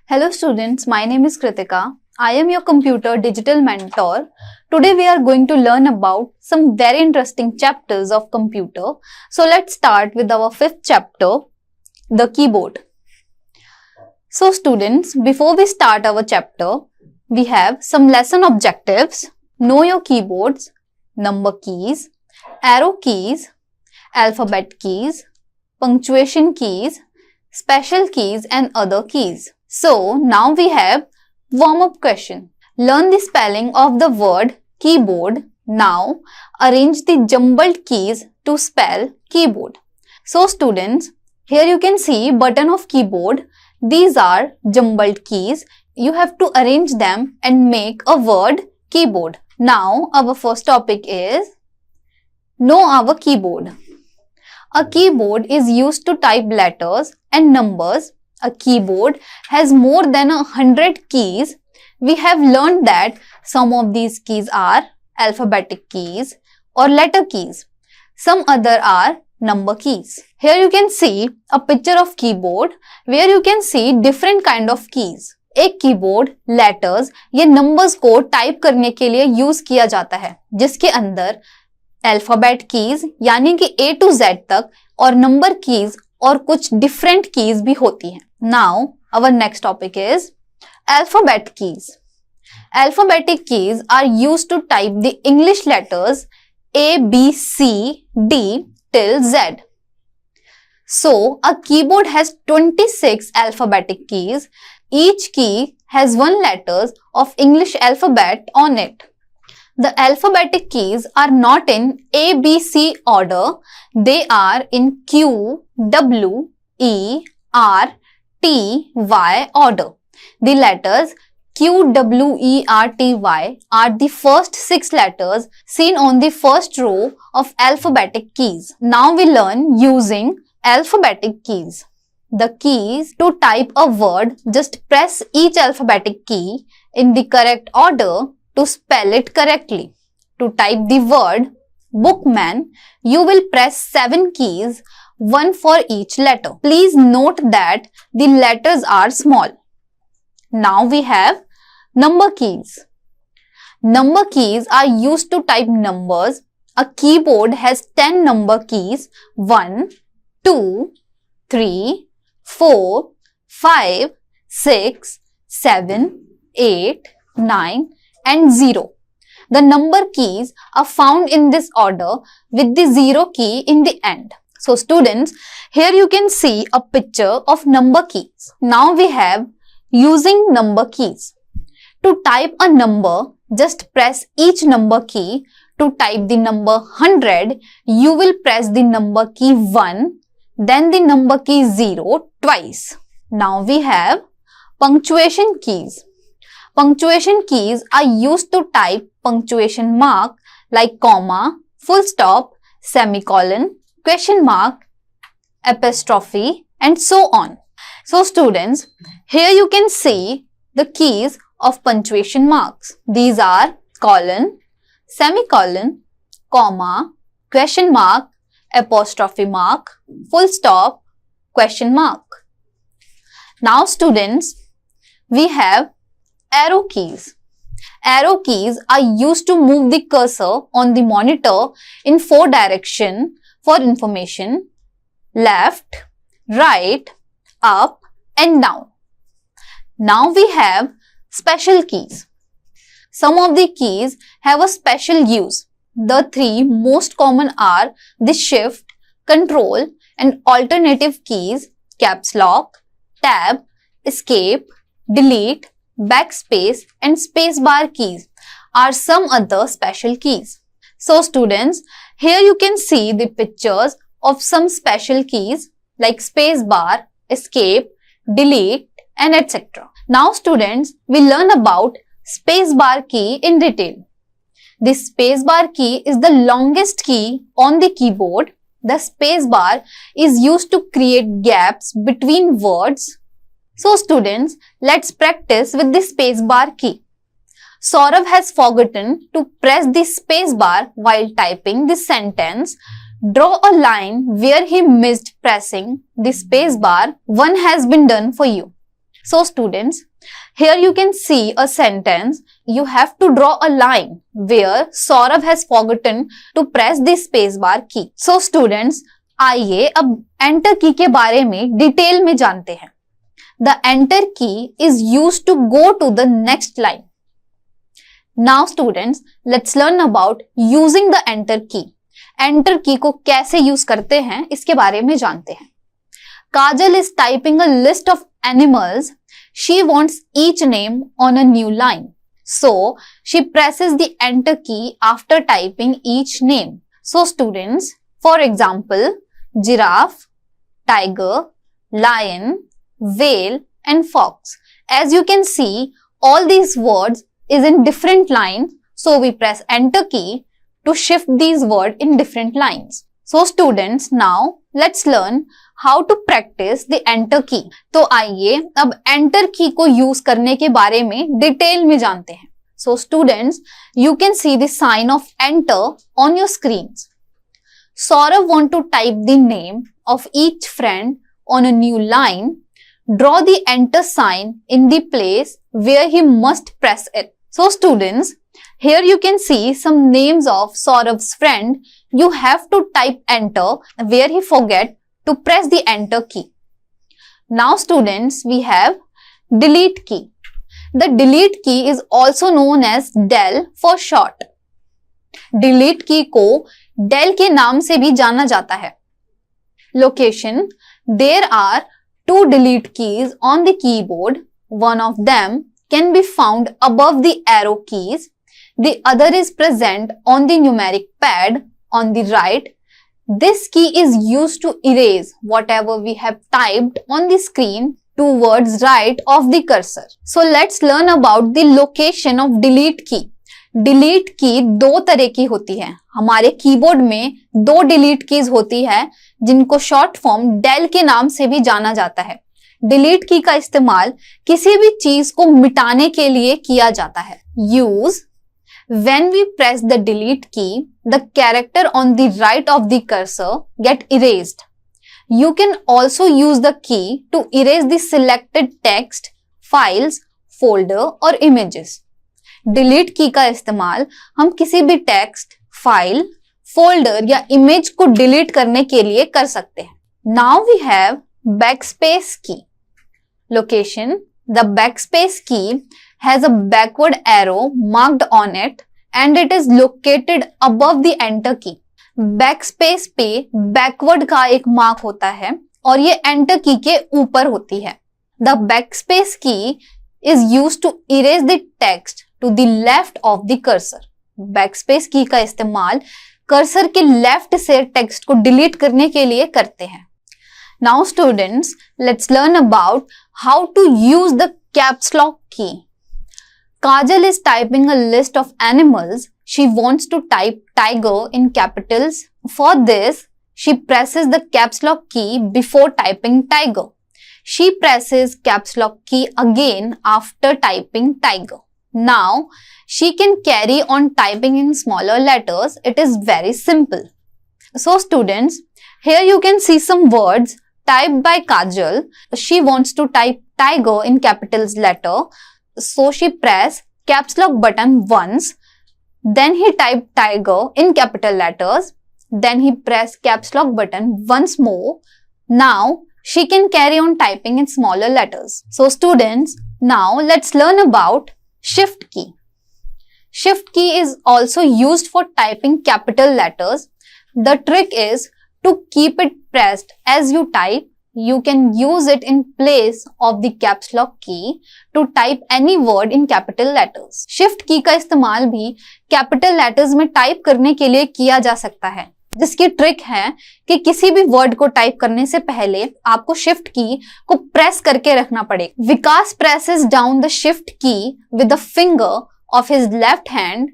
Hello students, my name is Kritika. I am your computer digital mentor. Today we are going to learn about some very interesting chapters of computer. So let's start with our fifth chapter, the keyboard. So students, before we start our chapter, we have some lesson objectives. Know your keyboards, number keys, arrow keys, alphabet keys, punctuation keys, special keys and other keys. So now we have warm-up question. Learn the spelling of the word keyboard. Now arrange the jumbled keys to spell keyboard. So students, here you can see button of keyboard. These are jumbled keys. You have to arrange them and make a word keyboard. Now our first topic is know our keyboard. A keyboard is used to type letters and numbers. A keyboard has more than 100 keys. We have learned that some of these keys are alphabetic keys or letter keys. Some other are number keys. Here you can see a picture of keyboard where you can see different kind of keys. एक keyboard letters या numbers को type करने के लिए use किया जाता है, जिसके अंदर अल्फाबेट कीज यानी कि A to Z तक और नंबर कीज और कुछ डिफरेंट कीज भी होती हैं. Now our next topic is alphabet keys. Alphabetic keys are used to type the English letters A, B, C, D till Z. So, a keyboard has 26 alphabetic keys. Each key has one letter of English alphabet on it. The alphabetic keys are not in A, B, C order. They are in Q, W, E, R, T, Y order. The letters Q, W, E, R, T, Y are the first 6 letters seen on the first row of alphabetic keys. Now we learn using alphabetic keys. The keys to type a word, just press each alphabetic key in the correct order to spell it correctly. To type the word bookman, you will press 7 keys, one for each letter. Please note that the letters are small. Now we have number keys. Number keys are used to type numbers. A keyboard has 10 number keys, 1, 2, 3, 4, 5, 6, 7, 8, 9 and 0. The number keys are found in this order with the 0 key in the end. So students, here you can see a picture of number keys. Now we have using number keys. To type a number, just press each number key. To type the number 100, you will press the number key 1, then the number key 0 twice. Now we have punctuation keys. Punctuation keys are used to type punctuation mark like comma, full stop, semicolon, question mark, apostrophe and so on. So students, here you can see the keys of punctuation marks. These are colon, semicolon, comma, question mark, apostrophe mark, full stop, question mark. Now students, we have arrow keys. Arrow keys are used to move the cursor on the monitor in 4 directions for information: left, right, up and down. Now we have special keys. Some of the keys have a special use. The 3 most common are the shift, control and alternative keys: caps lock, tab, escape, delete, backspace and spacebar keys are some other special keys. So students, here you can see the pictures of some special keys like spacebar, escape, delete and etc. Now students, we learn about spacebar key in detail. The spacebar key is the longest key on the keyboard. The spacebar is used to create gaps between words. So students, let's practice with the spacebar key. Saurav has forgotten to press the spacebar while typing the sentence. Draw a line where he missed pressing the spacebar. One has been done for you. So students, here you can see a sentence. You have to draw a line where Saurabh has forgotten to press the space bar key. So students, आइए अब enter key के बारे में detail में जानते हैं. The enter key is used to go to the next line. Now students, let's learn about using the enter key. Enter key को कैसे यूज करते हैं इसके बारे में जानते हैं. Kajal is typing a list of animals. She wants each name on a new line. So she presses the enter key after typing each name. So students, for example, giraffe, tiger, lion, whale and fox. As you can see, all these words is in different lines. So we press enter key to shift these words in different lines. So students, now let's learn how to practice the enter key. तो आइए अब enter key को use करने के बारे में detail में जानते हैं. So students, you can see the sign of enter on your screens. Saurabh want to type the name of each friend on a new line. Draw the enter sign in the place where he must press it. So students, here you can see some names of Saurabh's friend. You have to type enter where he forget to press the enter key. Now students, we have delete key. The delete key is also known as del for short. Delete key को del के नाम से भी जाना जाता है. Location. There are two delete keys on the keyboard. One of them can be found above the arrow keys. The other is present on the numeric pad on the right. This key is used to erase whatever we have typed on the screen towards right of the cursor. So let's learn about the location of delete key. Delete key दो तरह की होती है. हमारे keyboard में दो delete keys होती है जिनको शॉर्ट फॉर्म del के नाम से भी जाना जाता है. Delete key का इस्तेमाल किसी भी चीज को मिटाने के लिए किया जाता है. Use. When we press the delete key, the character on the right of the cursor get erased. You can also use the key to erase the selected text, files, folder or images. Delete key का इस्तेमाल हम किसी भी text, file, folder या image को delete करने के लिए कर सकते हैं. Now we have backspace key. Location. The backspace key has a backward arrow marked on it and it is located above the enter key. Backspace पे backward का एक मार्क होता है और ये enter key के ऊपर होती है. The backspace key is used to erase the text to the left of the cursor. Backspace key का इस्तेमाल कर्सर के लेफ्ट से टेक्स्ट को डिलीट करने के लिए करते हैं. Now students, let's learn about how to use the caps lock key. Kajal is typing a list of animals. She wants to type tiger in capitals. For this, she presses the caps lock key before typing tiger. She presses caps lock key again after typing tiger. Now, she can carry on typing in smaller letters. It is very simple. So students, here you can see some words typed by Kajal. She wants to type tiger in capitals letter. So she pressed caps lock button once. Then he typed tiger in capital letters. Then he pressed caps lock button once more. Now she can carry on typing in smaller letters. So students, now let's learn about shift key. Shift key is also used for typing capital letters. The trick is to keep it pressed as you type. You can use it in place of the caps lock key to type any word in capital letters. Shift key का इस्तेमाल भी capital letters में type करने के लिए किया जा सकता है, जिसकी ट्रिक है कि किसी भी वर्ड को टाइप करने से पहले आपको शिफ्ट की को प्रेस करके रखना पड़ेगा. विकास presses down the shift key with the finger of his left hand,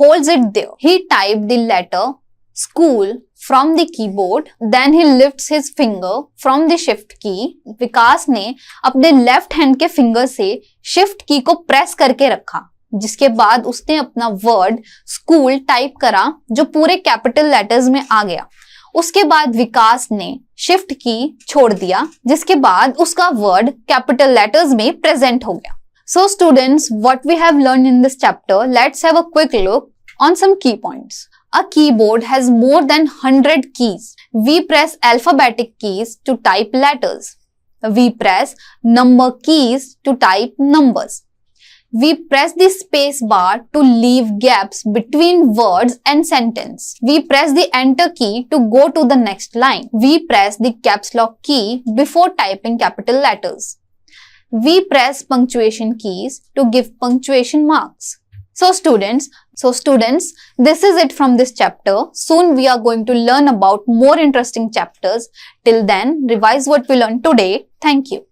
holds it there. He typed the letter school from the keyboard, then he lifts his finger from the shift key. विकास ने अपने left hand के finger से shift की को press करके रखा, जिसके बाद उसने अपना वर्ड स्कूल टाइप करा जो पूरे कैपिटल लेटर्स में आ गया उसके बाद विकास ने शिफ्ट की छोड़ दिया, जिसके बाद उसका वर्ड कैपिटल लेटर्स में प्रेजेंट हो गया. So students, what we have learned in this chapter, let's have a quick look on some key points. A keyboard has more than 100 keys. We press alphabetic keys to type letters. We press number keys to type numbers. We press the space bar to leave gaps between words and sentence. We press the enter key to go to the next line. We press the caps lock key before typing capital letters. We press punctuation keys to give punctuation marks. So students, this is it from this chapter. Soon we are going to learn about more interesting chapters. Till then, revise what we learned today. Thank you.